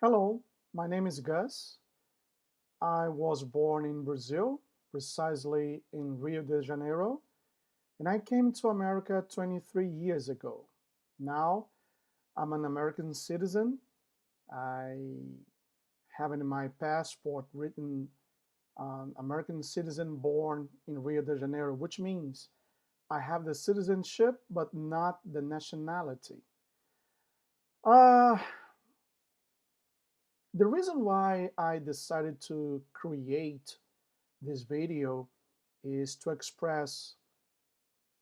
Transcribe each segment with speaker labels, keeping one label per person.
Speaker 1: Hello, my name is Gus. I was born in Brazil, precisely in Rio de Janeiro, and I came to America 23 years ago. Now I'm an American citizen. I have in my passport written American citizen born in Rio de Janeiro, which means I have the citizenship but not the nationality. Uh, the reason why I decided to create this video is to express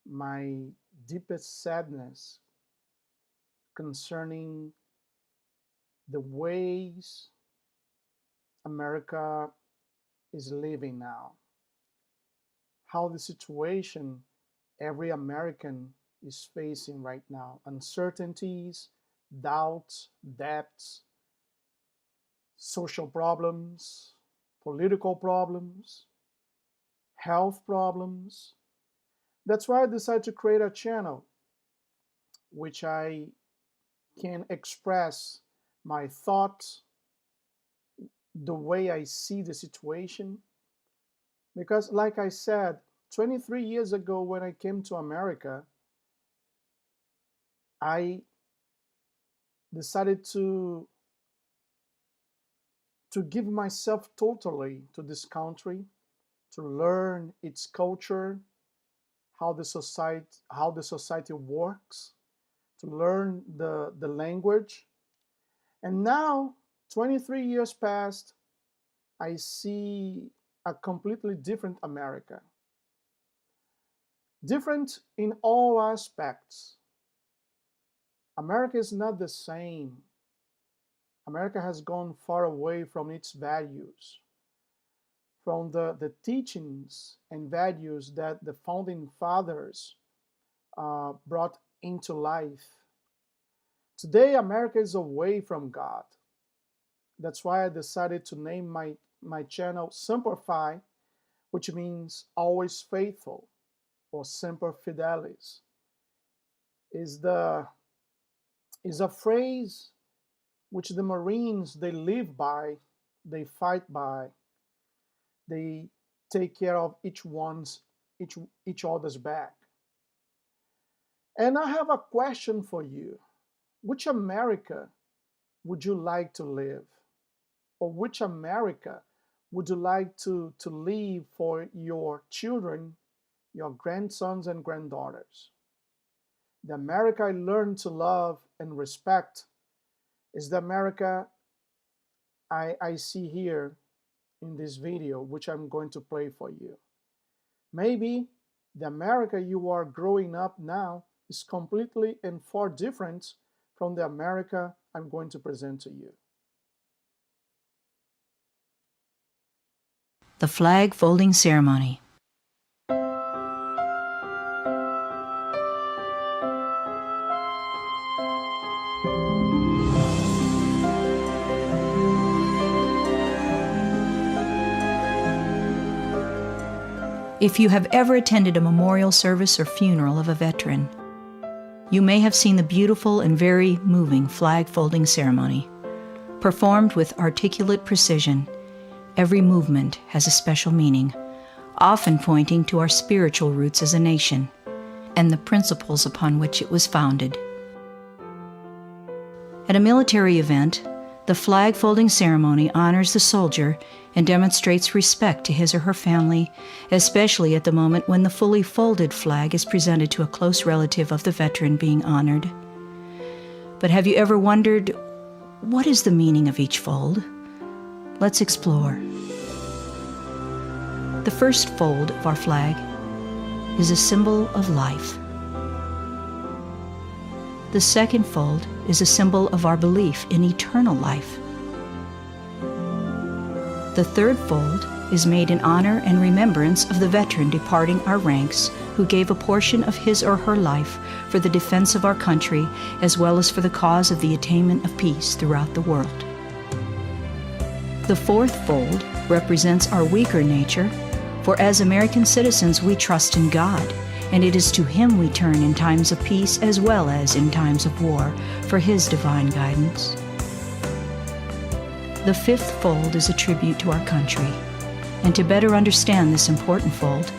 Speaker 1: my deepest sadness concerning the ways America is living now, how the situation every American is facing right now, uncertainties, doubts, debts, social problems, political problems, health problems. That's why I decided to create a channel which I can express my thoughts, the way I see the situation. Because, like I said, 23 years ago when I came to America, I decided to give myself totally to this country, to learn its culture, how the society works, to learn the language. And now, 23 years passed, I see a completely different America. Different in all aspects. America is not the same. America has gone far away from its values, from the teachings and values that the founding fathers brought into life. Today, America is away from God. That's why I decided to name my channel Semper which means always faithful, or Semper Fidelis. Is a phrase which the Marines they live by, they fight by, they take care of each other's back. And I have a question for you. Which America would you like to live? Or which America would you like to leave for your children, your grandsons and granddaughters? The America I learned to love and respect is the America I see here in this video, which I'm going to play for you. Maybe the America you are growing up now is completely and far different from the America I'm going to present to you.
Speaker 2: The Flag Folding Ceremony. If you have ever attended a memorial service or funeral of a veteran, you may have seen the beautiful and very moving flag folding ceremony. Performed with articulate precision, every movement has a special meaning, often pointing to our spiritual roots as a nation and the principles upon which it was founded. At a military event, the flag folding ceremony honors the soldier and demonstrates respect to his or her family, especially at the moment when the fully folded flag is presented to a close relative of the veteran being honored. But have you ever wondered, what is the meaning of each fold? Let's explore. The first fold of our flag is a symbol of life. The second fold is a symbol of our belief in eternal life. The third fold is made in honor and remembrance of the veteran departing our ranks who gave a portion of his or her life for the defense of our country as well as for the cause of the attainment of peace throughout the world. The fourth fold represents our weaker nature, for as American citizens we trust in God, and it is to Him we turn in times of peace as well as in times of war for His divine guidance. The fifth fold is a tribute to our country. And to better understand this important fold,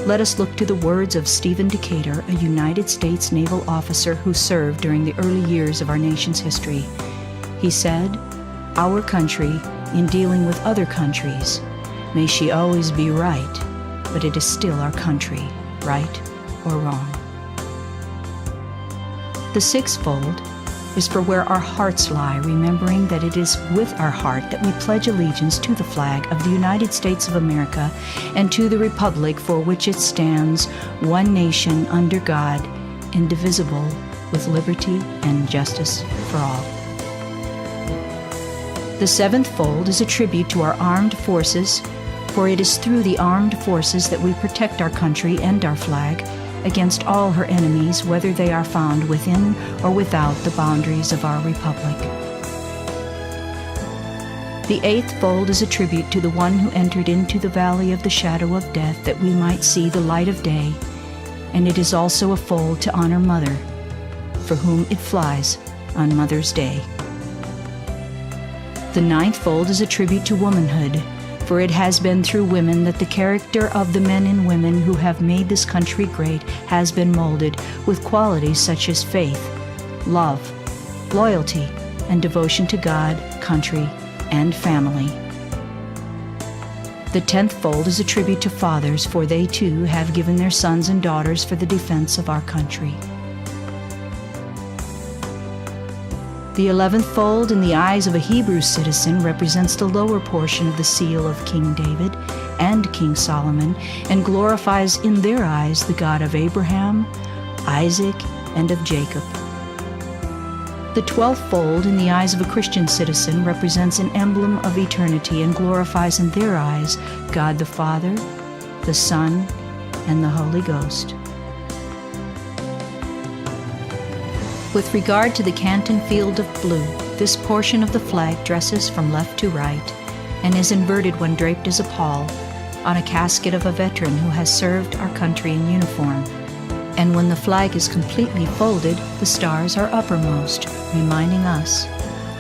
Speaker 2: let us look to the words of Stephen Decatur, a United States naval officer who served during the early years of our nation's history. He said, "Our country, in dealing with other countries, may she always be right, but it is still our country, right or wrong." The sixth fold is for where our hearts lie, remembering that it is with our heart that we pledge allegiance to the flag of the United States of America and to the republic for which it stands, one nation under God, indivisible, with liberty and justice for all. The seventh fold is a tribute to our armed forces, for it is through the armed forces that we protect our country and our flag against all her enemies, whether they are found within or without the boundaries of our republic. The eighth fold is a tribute to the one who entered into the valley of the shadow of death that we might see the light of day, and it is also a fold to honor Mother, for whom it flies on Mother's Day. The ninth fold is a tribute to womanhood, for it has been through women that the character of the men and women who have made this country great has been molded with qualities such as faith, love, loyalty, and devotion to God, country, and family. The 10th fold is a tribute to fathers, for they too have given their sons and daughters for the defense of our country. The 11th fold in the eyes of a Hebrew citizen represents the lower portion of the seal of King David and King Solomon, and glorifies in their eyes the God of Abraham, Isaac, and of Jacob. The 12th fold in the eyes of a Christian citizen represents an emblem of eternity and glorifies in their eyes God the Father, the Son, and the Holy Ghost. With regard to the Canton Field of Blue, this portion of the flag dresses from left to right and is inverted when draped as a pall on a casket of a veteran who has served our country in uniform. And when the flag is completely folded, the stars are uppermost, reminding us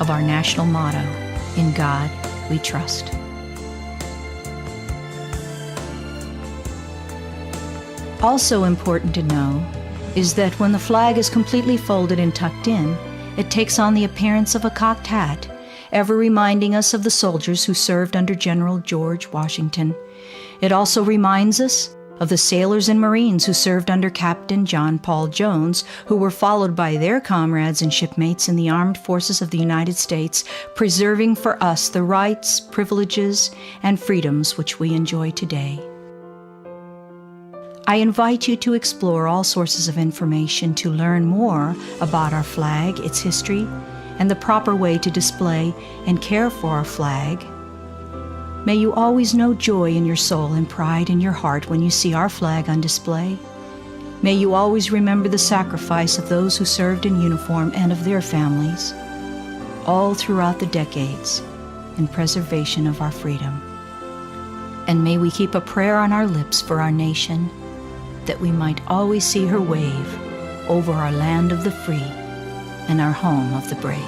Speaker 2: of our national motto, "In God We Trust." Also important to know is that when the flag is completely folded and tucked in, it takes on the appearance of a cocked hat, ever reminding us of the soldiers who served under General George Washington. It also reminds us of the sailors and Marines who served under Captain John Paul Jones, who were followed by their comrades and shipmates in the armed forces of the United States, preserving for us the rights, privileges, and freedoms which we enjoy today. I invite you to explore all sources of information to learn more about our flag, its history, and the proper way to display and care for our flag. May you always know joy in your soul and pride in your heart when you see our flag on display. May you always remember the sacrifice of those who served in uniform and of their families, all throughout the decades, in preservation of our freedom. And may we keep a prayer on our lips for our nation, that we might always see her wave over our land of the free and our home of the brave.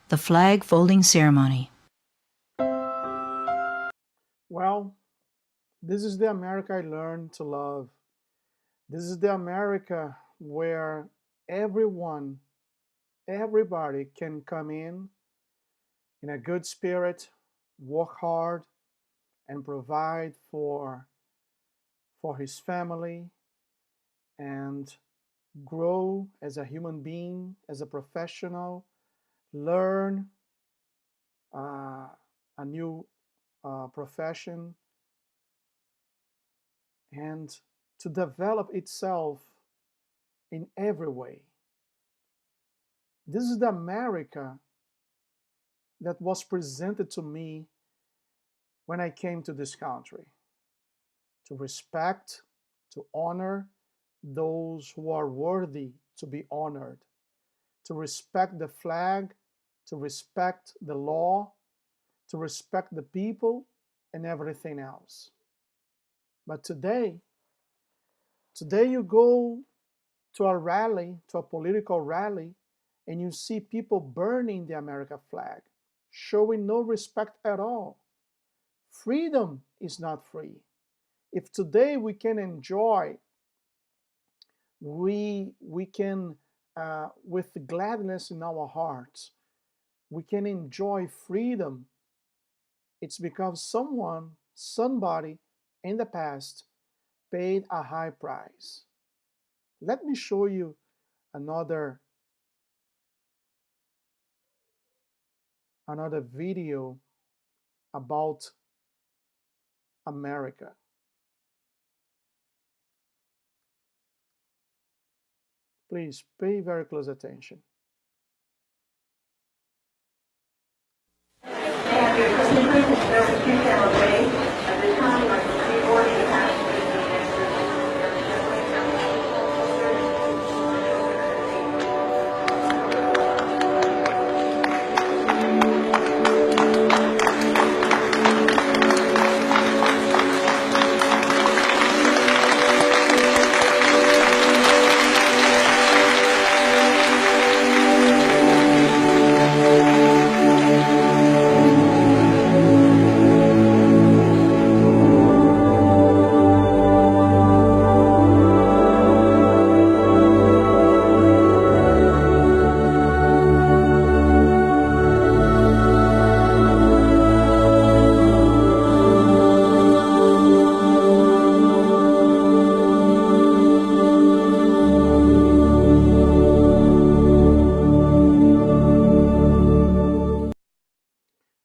Speaker 2: The Flag Folding Ceremony.
Speaker 1: Well, this is the America I learned to love. This is the America where everybody can come in a good spirit, work hard, and provide for his family and grow as a human being, as a professional, learn a new profession, and to develop itself in every way. This is the America that was presented to me when I came to this country. To respect, to honor those who are worthy to be honored, to respect the flag, to respect the law, to respect the people and everything else. But today you go to a rally, to a political rally, and you see people burning the American flag, showing no respect at all. Freedom is not free. If today we can enjoy, we can, with gladness in our hearts, we can enjoy freedom, it's because somebody in the past paid a high price. Let me show you another video about America. Please pay very close attention.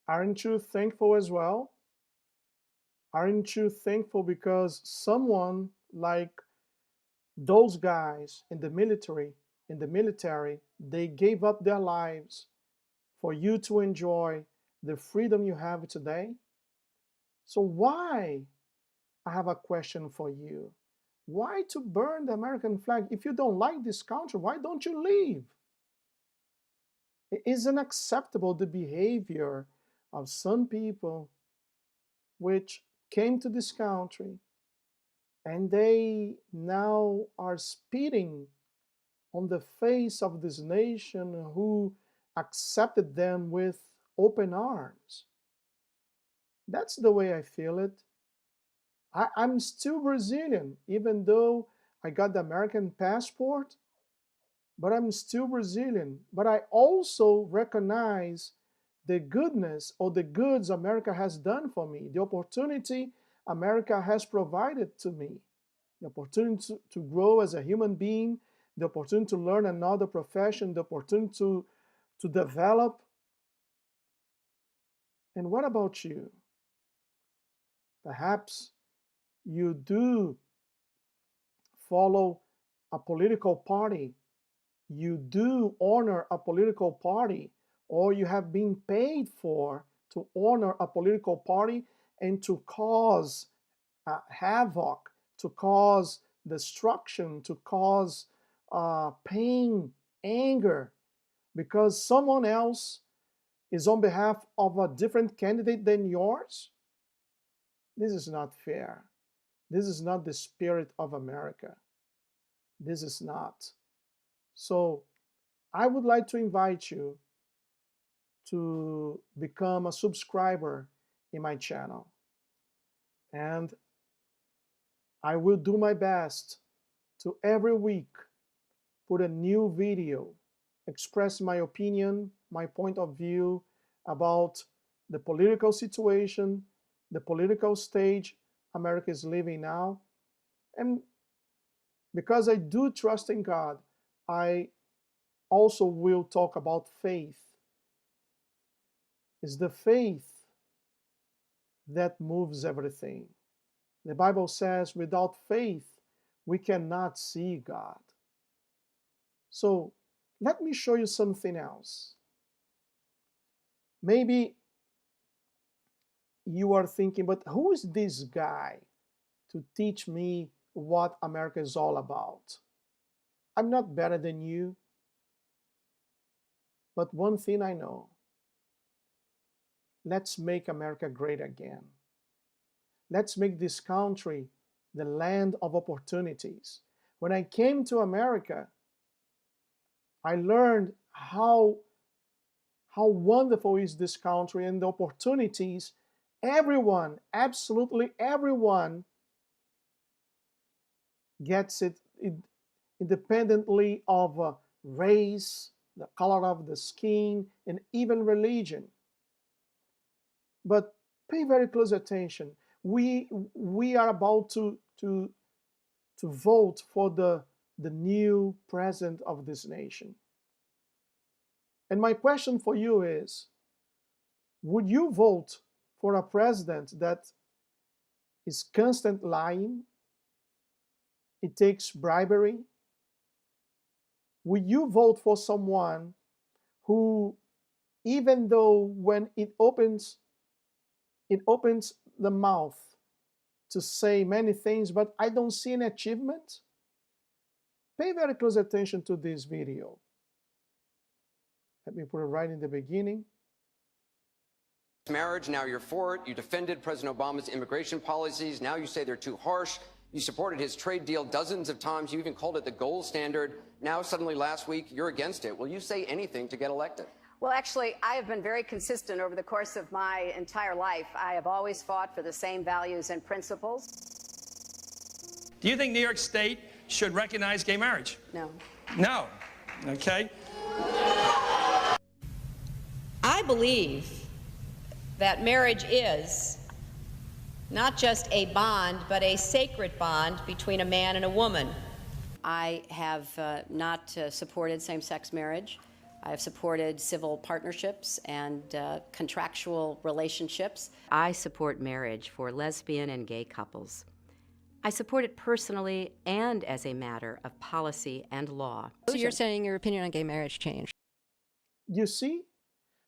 Speaker 1: Aren't you thankful as well? Aren't you thankful because someone like those guys in the military, they gave up their lives for you to enjoy the freedom you have today? So why, I have a question for you. Why to burn the American flag? If you don't like this country, why don't you leave? It isn't acceptable the behavior of some people which came to this country and they now are spitting on the face of this nation who accepted them with open arms. That's the way I feel it. I'm still Brazilian, even though I got the American passport, but I'm still Brazilian. But I also recognize the goodness or the goods America has done for me, the opportunity America has provided to me, the opportunity to grow as a human being, the opportunity to learn another profession, the opportunity to develop. And what about you? Perhaps you do follow a political party, you do honor a political party, or you have been paid for to honor a political party and to cause havoc, to cause destruction, to cause pain, anger, because someone else is on behalf of a different candidate than yours? This is not fair. This is not the spirit of America. This is not. So I would like to invite you to become a subscriber in my channel. And I will do my best to every week put a new video, express my opinion, my point of view about the political situation, the political stage America is living now. And because I do trust in God, I also will talk about faith. It's the faith that moves everything. The Bible says without faith, we cannot see God. So let me show you something else. Maybe you are thinking, but who is this guy to teach me what America is all about? I'm not better than you. But one thing I know, let's make America great again. Let's make this country the land of opportunities. When I came to America, I learned how wonderful is this country and the opportunities. Everyone, absolutely everyone, gets it independently of race, the color of the skin, and even religion. But pay very close attention. We are about to vote for the new president of this nation. And my question for you is, would you vote for a president that is constant lying? It takes bribery? Would you vote for someone who, even though when it opens the mouth to say many things, but I don't see an achievement? Pay very close attention to this video. Let me put it right in the beginning.
Speaker 3: Marriage, now you're for it. You defended President Obama's immigration policies. Now you say they're too harsh. You supported his trade deal dozens of times. You even called it the gold standard. Now suddenly last week you're against it. Will you say anything to get elected?
Speaker 4: Well, actually, I have been very consistent over the course of my entire life. I have always fought for the same values and principles.
Speaker 5: Do you think New York State should recognize gay marriage?
Speaker 4: No.
Speaker 5: No. Okay.
Speaker 6: I believe that marriage is not just a bond, but a sacred bond between a man and a woman.
Speaker 4: I have not supported same-sex marriage. I have supported civil partnerships and contractual relationships.
Speaker 7: I support marriage for lesbian and gay couples. I support it personally and as a matter of policy and law.
Speaker 8: So you're saying your opinion on gay marriage changed?
Speaker 1: You see?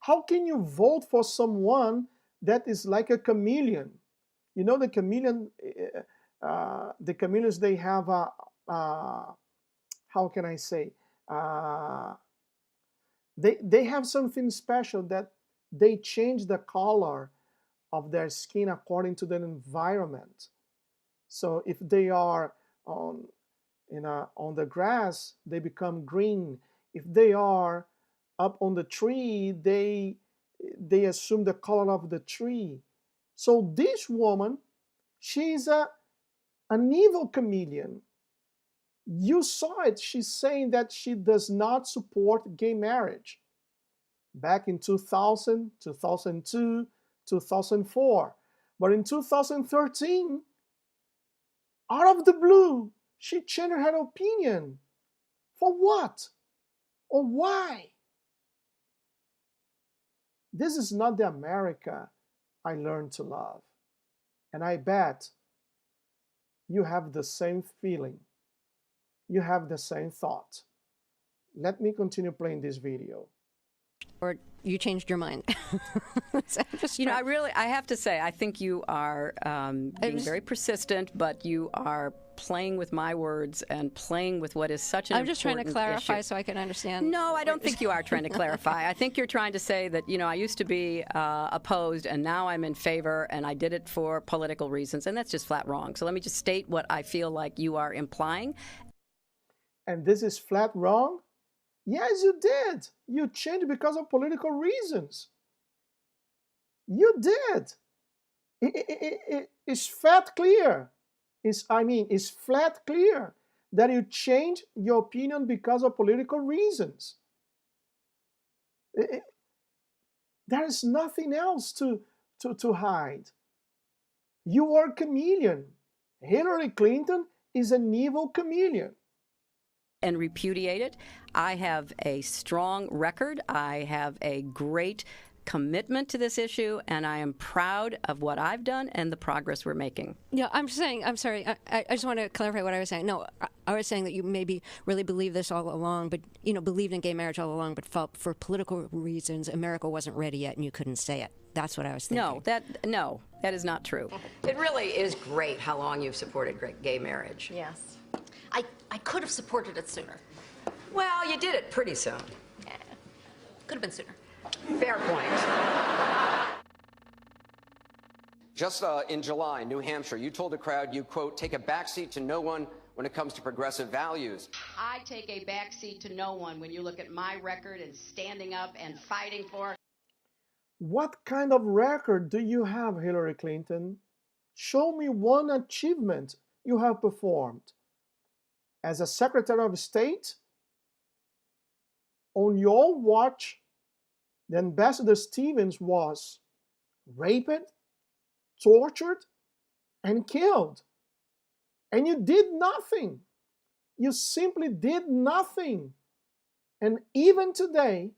Speaker 1: How can you vote for someone that is like a chameleon? You know, the chameleons, they have a, how can I say? They have something special that they change the color of their skin according to the environment. So if they are on the grass, they become green. If they are up on the tree, they assume the color of the tree. So this woman, she's an evil chameleon. You saw it. She's saying that she does not support gay marriage. Back in 2000, 2002, 2004. But in 2013, out of the blue, she changed her opinion. For what? Or why? This is not the America I learned to love. And I bet you have the same feeling. You have the same thought. Let me continue playing this video.
Speaker 8: Or you changed your mind?
Speaker 9: You know, I have to say, I think you are being very persistent, but you are playing with my words and playing with what is such an important issue.
Speaker 8: I'm just trying to clarify so I can understand.
Speaker 9: No, I don't think you are trying to clarify. I think you're trying to say that, you know, I used to be opposed and now I'm in favor and I did it for political reasons, and that's just flat wrong. So let me just state what I feel like you are implying.
Speaker 1: And this is flat wrong? Yes, you did. You changed because of political reasons. You did. It's flat clear. It's flat clear that you changed your opinion because of political reasons. There is nothing else to hide. You are a chameleon. Hillary Clinton is an evil chameleon.
Speaker 9: And repudiate it. I have a strong record. I have a great commitment to this issue, and I am proud of what I've done and the progress we're making.
Speaker 8: Yeah, I'm sorry. I just want to clarify what I was saying. No, I was saying that you maybe really believed this all along, but, believed in gay marriage all along, but felt for political reasons America wasn't ready yet and you couldn't say it. That's what I was thinking.
Speaker 9: No, that is not true.
Speaker 7: It really is great how long you've supported gay marriage.
Speaker 10: Yes. I could have supported it sooner.
Speaker 7: Well, you did it pretty soon.
Speaker 10: Could have been sooner.
Speaker 7: Fair point.
Speaker 3: Just in July, New Hampshire, you told the crowd you, quote, take a backseat to no one when it comes to progressive values.
Speaker 4: I take a backseat to no one when you look at my record and standing up and fighting for.
Speaker 1: What kind of record do you have, Hillary Clinton? Show me one achievement you have performed. As a Secretary of State, on your watch, the Ambassador Stevens was raped, tortured, and killed. And you did nothing. You simply did nothing. And even today,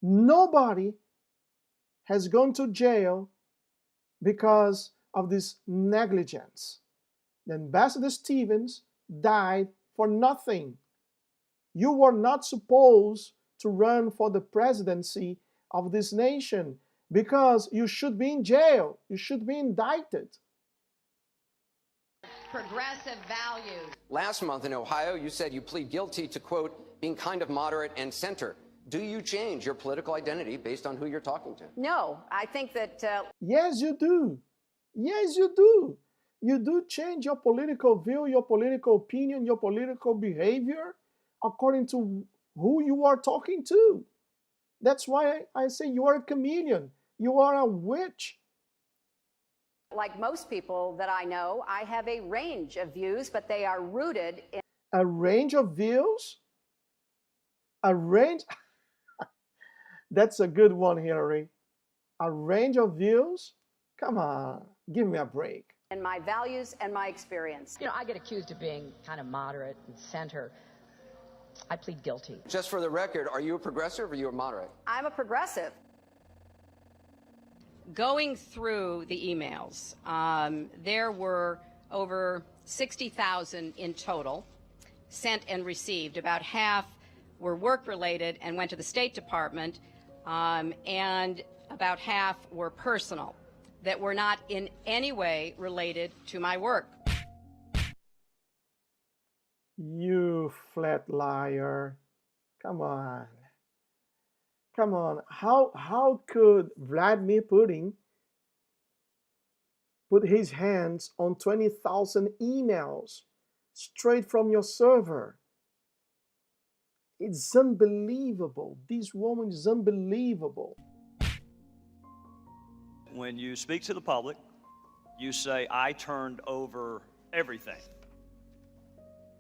Speaker 1: nobody has gone to jail because of this negligence. The Ambassador Stevens died for nothing. You were not supposed to run for the presidency of this nation because you should be in jail. You should be indicted.
Speaker 4: Progressive values.
Speaker 3: Last month in Ohio, you said you plead guilty to, quote, being kind of moderate and center. Do you change your political identity based on who you're talking to?
Speaker 7: No, I think that...
Speaker 1: Yes, you do. Yes, you do. You do change your political view, your political opinion, your political behavior according to who you are talking to. That's why I say you are a chameleon. You are a witch.
Speaker 7: Like most people that I know, I have a range of views, but they are rooted in...
Speaker 1: A range of views? A range? That's a good one, Hillary. A range of views? Come on, give me a break.
Speaker 7: And my values and my experience.
Speaker 10: I get accused of being kind of moderate and center. I plead guilty.
Speaker 3: Just for the record, are you a progressive or are you a moderate?
Speaker 7: I'm a progressive.
Speaker 9: Going through the emails, there were over 60,000 in total sent and received. About half were work-related and went to the State Department, and about half were personal, that were not in any way related to my work.
Speaker 1: You flat liar. Come on. Come on. How could Vladimir Putin put his hands on 20,000 emails straight from your server? It's unbelievable. This woman is unbelievable.
Speaker 11: When you speak to the public, you say, I turned over everything.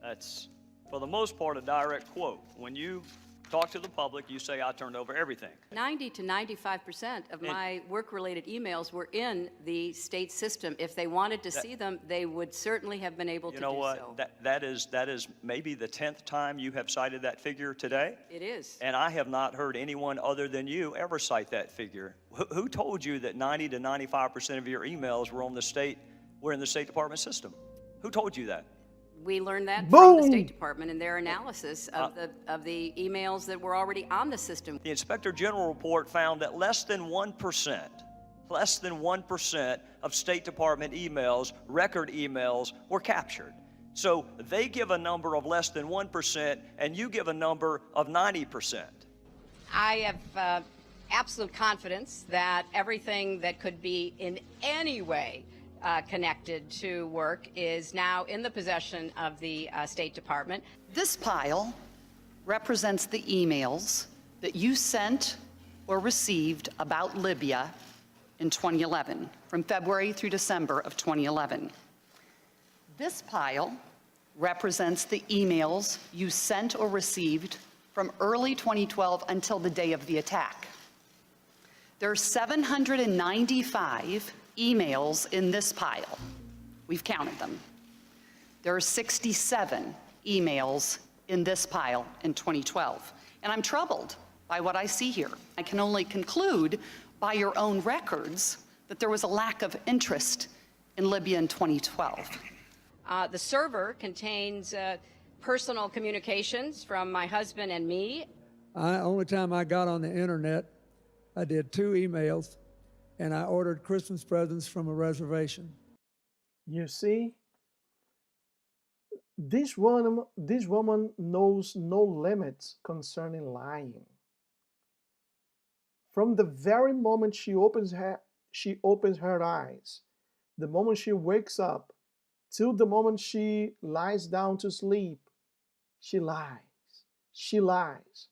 Speaker 11: That's, for the most part, a direct quote. When you talk to the public, you say, I turned over everything.
Speaker 9: 90 to 95% of my work-related emails were in the state system. If they wanted to see them, they would certainly have been able to do so.
Speaker 11: You know what? That is maybe the 10th time you have cited that figure today.
Speaker 9: It is.
Speaker 11: And I have not heard anyone other than you ever cite that figure. Who told you that 90 to 95% of your emails were in the State Department system? Who told you that?
Speaker 9: We learned that
Speaker 1: Boom.
Speaker 9: from the State Department in their analysis of the emails that were already on the system.
Speaker 11: The Inspector General report found that less than 1% of State Department emails, record emails, were captured. So they give a number of less than 1%, and you give a number of 90%.
Speaker 9: I have absolute confidence that everything that could be in any way connected to work is now in the possession of the State Department.
Speaker 12: This pile represents the emails that you sent or received about Libya in 2011, from February through December of 2011. This pile represents the emails you sent or received from early 2012 until the day of the attack. There are 795 emails in this pile. We've counted them. There are 67 emails in this pile in 2012. And I'm troubled by what I see here. I can only conclude by your own records that there was a lack of interest in Libya in 2012.
Speaker 9: The server contains personal communications from my husband and me.
Speaker 13: Only time I got on the internet, I did 2 emails, and I ordered Christmas presents from a reservation.
Speaker 1: You see, this woman knows no limits concerning lying. From the very moment she opens her eyes, the moment she wakes up, till the moment she lies down to sleep, she lies. She lies.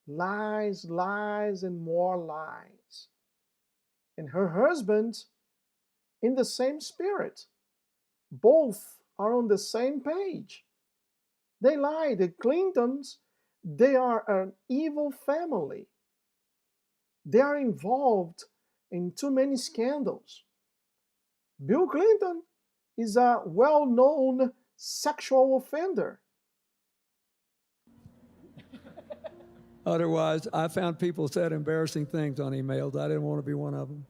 Speaker 1: Lies, lies, and more lies. And her husband, in the same spirit. Both are on the same page. They lie. The Clintons, they are an evil family. They are involved in too many scandals. Bill Clinton is a well-known sexual offender.
Speaker 13: Otherwise, I found people said embarrassing things on emails. I didn't want to be one of them.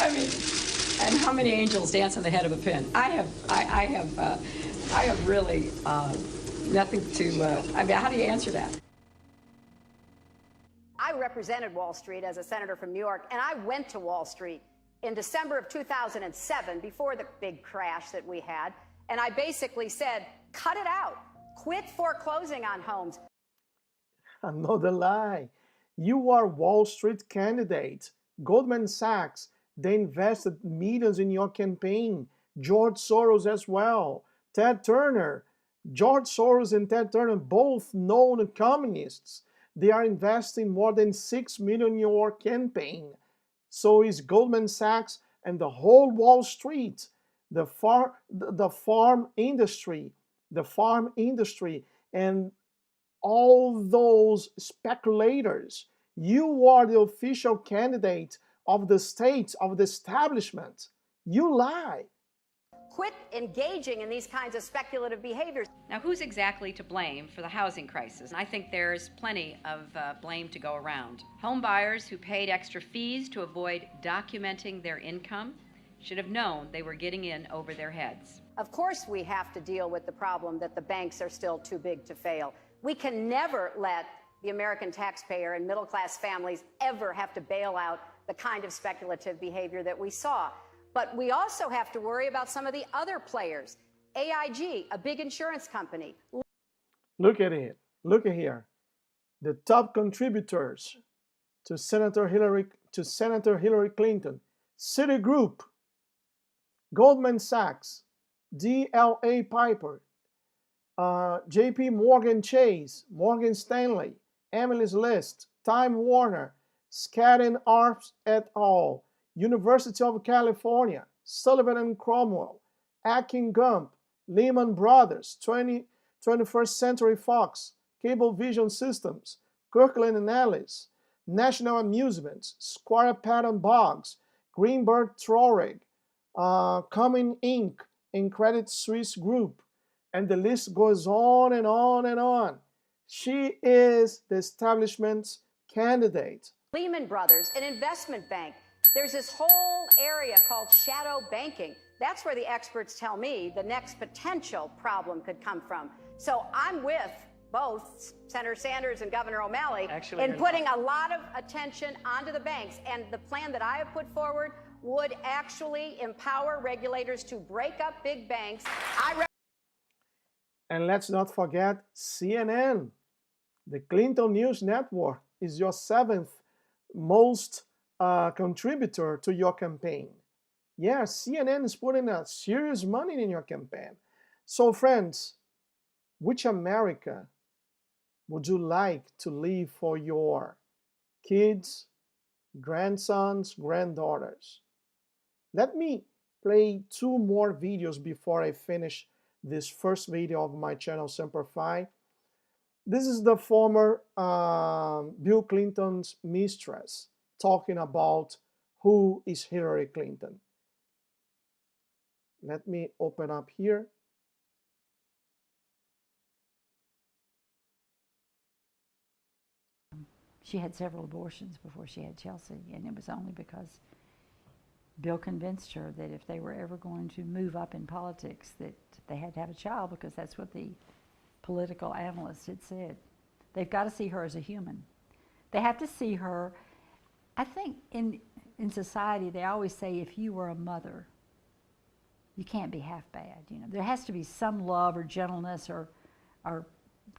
Speaker 14: I mean, and how many angels dance on the head of a pin? I have really nothing to. I mean, how do you answer that?
Speaker 15: I represented Wall Street as a senator from New York, and I went to Wall Street in December of 2007, before the big crash that we had, and I basically said, cut it out. Quit foreclosing on homes.
Speaker 1: Another lie. You are Wall Street candidate. Goldman Sachs, they invested millions in your campaign. George Soros as well. Ted Turner. George Soros and Ted Turner, both known communists. They are investing more than $6 million in your campaign. So is Goldman Sachs and the whole Wall Street, the farm industry, and all those speculators. You are the official candidate of the state, of the establishment. You lie.
Speaker 15: Quit engaging in these kinds of speculative behaviors.
Speaker 7: Now, who's exactly to blame for the housing crisis? I think there's plenty of blame to go around. Home buyers who paid extra fees to avoid documenting their income should have known they were getting in over their heads.
Speaker 15: Of course, we have to deal with the problem that the banks are still too big to fail. We can never let the American taxpayer and middle-class families ever have to bail out the kind of speculative behavior that we saw. But we also have to worry about some of the other players. AIG, a big insurance company.
Speaker 1: Look at it. Look at here. The top contributors to Senator Hillary Clinton: Citigroup, Goldman Sachs, DLA Piper, JP Morgan Chase, Morgan Stanley, Emily's List, Time Warner, Skadden Arps et al., University of California, Sullivan and Cromwell, Akin Gump, Lehman Brothers, 21st Century Fox, Cablevision Systems, Kirkland and Ellis, National Amusements, Squire Patton Boggs, Greenberg Traurig, Cumming Inc., and Credit Suisse Group, and the list goes on and on and on. She is the establishment's candidate.
Speaker 15: Lehman Brothers, an investment bank. There's this whole area called shadow banking. That's where the experts tell me the next potential problem could come from. So I'm with both Senator Sanders and Governor O'Malley in putting a lot of attention onto the banks. And the plan that I have put forward would actually empower regulators to break up big banks.
Speaker 1: And let's not forget CNN. The Clinton News Network is your 7th most contributor to your campaign. Yeah, CNN is putting serious money in your campaign. So friends, which America would you like to leave for your kids, grandsons, granddaughters? Let me play 2 more videos before I finish this first video of my channel, Semper Fi. This is the former Bill Clinton's mistress talking about who is Hillary Clinton. Let me open up here.
Speaker 16: She had several abortions before she had Chelsea, and it was only because Bill convinced her that if they were ever going to move up in politics, that they had to have a child, because that's what the political analysts had said. They've got to see her as a human. They have to see her, I think in society they always say if you were a mother, you can't be half bad. You know, there has to be some love or gentleness or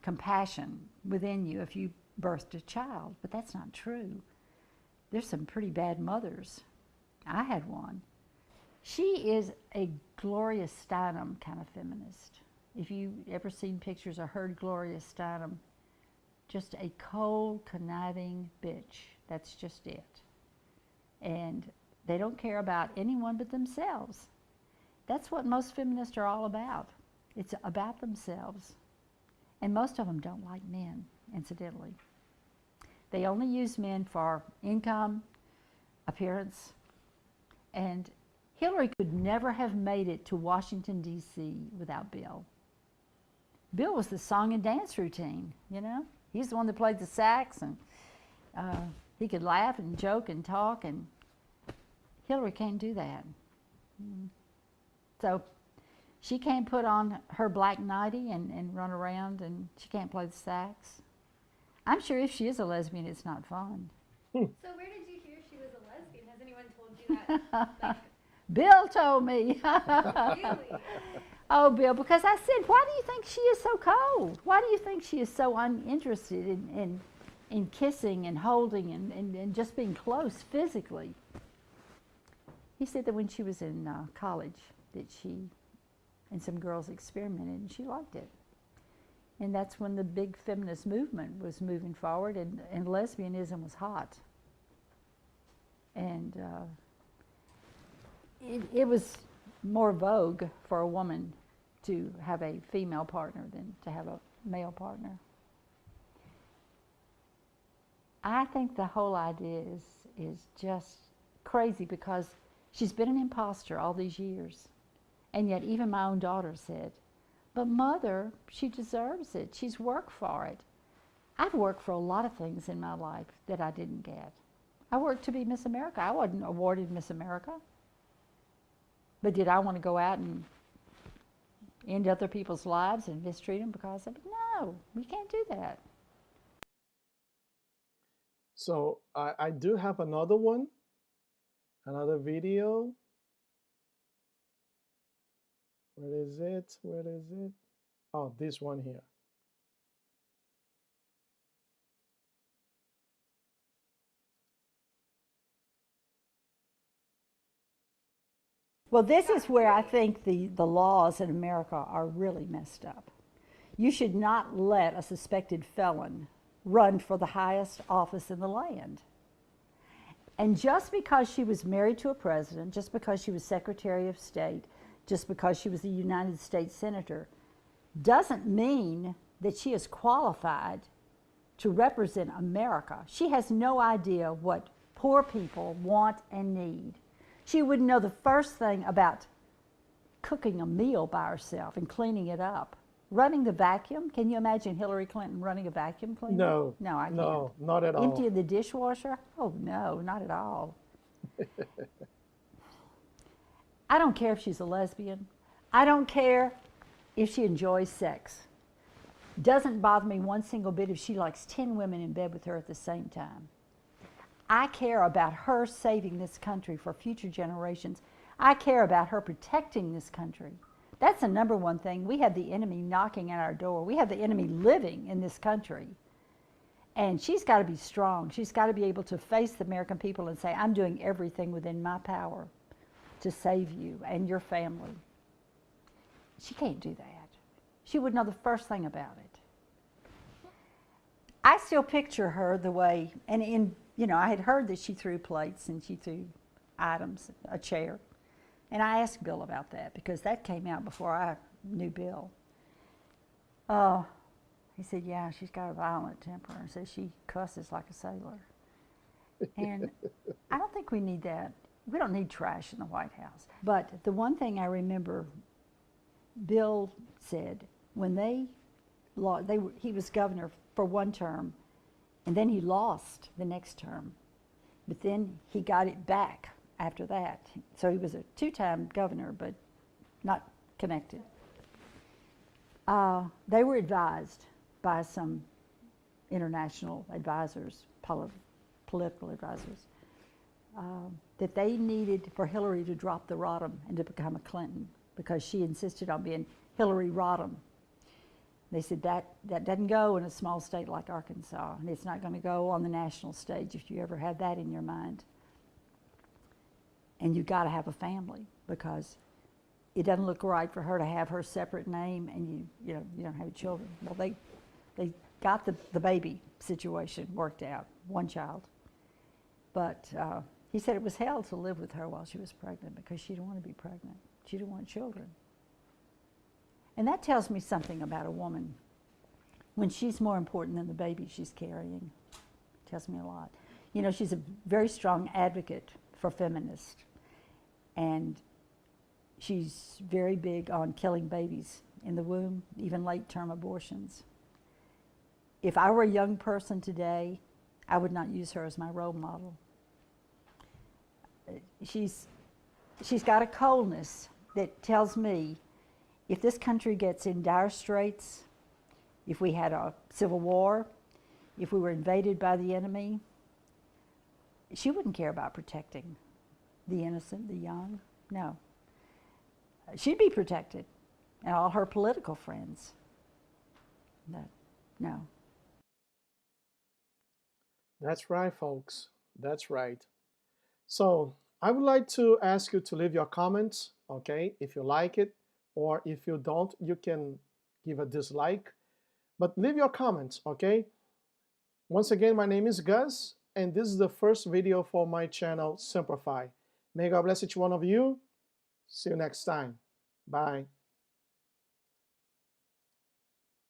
Speaker 16: compassion within you if you birthed a child, but that's not true. There's some pretty bad mothers. I had one. She is a Gloria Steinem kind of feminist. If you ever seen pictures or heard Gloria Steinem, just a cold, conniving bitch. That's just it. And they don't care about anyone but themselves. That's what most feminists are all about. It's about themselves. And most of them don't like men, incidentally. They only use men for income, appearance, and Hillary could never have made it to Washington, D.C. without Bill. Bill was the song and dance routine, you know? He's the one that played the sax, and he could laugh and joke and talk, and Hillary can't do that. So she can't put on her black nightie and run around, and she can't play the sax. I'm sure if she is a lesbian, it's not fun.
Speaker 17: So where did you hear she was a lesbian? Has anyone told you that?
Speaker 16: Bill told me.
Speaker 17: Really?
Speaker 16: Oh, Bill, because I said, why do you think she is so cold? Why do you think she is so uninterested in kissing and holding and just being close physically? He said that when she was in college, that she and some girls experimented and she liked it. And that's when the big feminist movement was moving forward, and lesbianism was hot. And it was more vogue for a woman to have a female partner than to have a male partner. I think the whole idea is just crazy, because she's been an imposter all these years. And yet even my own daughter said, but Mother, she deserves it. She's worked for it. I've worked for a lot of things in my life that I didn't get. I worked to be Miss America. I wasn't awarded Miss America. But did I want to go out and end other people's lives and mistreat them because of it? No, we can't do that.
Speaker 1: So I do have another one, another video. Where is it? Where is it? Oh, this one here.
Speaker 16: Well, this is where I think the laws in America are really messed up. You should not let a suspected felon run for the highest office in the land. And just because she was married to a president, just because she was Secretary of State, just because she was a United States Senator, doesn't mean that she is qualified to represent America. She has no idea what poor people want and need. She wouldn't know the first thing about cooking a meal by herself and cleaning it up. Running the vacuum, can you imagine Hillary Clinton running a vacuum cleaner?
Speaker 1: No.
Speaker 16: No, I can't.
Speaker 1: No, not at all.
Speaker 16: Emptying the dishwasher? Oh no, not at all. I don't care if she's a lesbian. I don't care if she enjoys sex. Doesn't bother me one single bit if she likes 10 women in bed with her at the same time. I care about her saving this country for future generations. I care about her protecting this country. That's the number one thing. We have the enemy knocking at our door. We have the enemy living in this country. And she's got to be strong. She's got to be able to face the American people and say, I'm doing everything within my power to save you and your family. She can't do that. she would know the first thing about it. I still picture her the way, and I had heard that she threw plates and she threw items, a chair. And I asked Bill about that because that came out before I knew Bill. He said, yeah, she's got a violent temper, and says she cusses like a sailor. And I don't think we need that. We don't need trash in the White House. But the one thing I remember Bill said, when he was governor for one term, and then he lost the next term. But then he got it back after that. So he was a two-time governor, but not connected. They were advised by some international advisors, political advisors, that they needed for Hillary to drop the Rodham and to become a Clinton because she insisted on being Hillary Rodham. They said that doesn't go in a small state like Arkansas, and it's not going to go on the national stage if you ever had that in your mind. And you got to have a family because it doesn't look right for her to have her separate name and you don't have children. Well, they got the baby situation worked out, one child, but he said it was hell to live with her while she was pregnant because she didn't want to be pregnant. She didn't want children. And that tells me something about a woman. When she's more important than the baby she's carrying, it tells me a lot. You know, she's a very strong advocate for feminists. And she's very big on killing babies in the womb, even late-term abortions. If I were a young person today, I would not use her as my role model. She's got a coldness that tells me if this country gets in dire straits, if we had a civil war, if we were invaded by the enemy, she wouldn't care about protecting the innocent, the young. No. She'd be protected, and all her political friends. No.
Speaker 1: That's right, folks. That's right. So I would like to ask you to leave your comments, okay, if you like it, or if you don't, you can give a dislike. But leave your comments, okay? Once again, my name is Gus, and this is the first video for my channel, Simplify. May God bless each one of you. See you next time. Bye.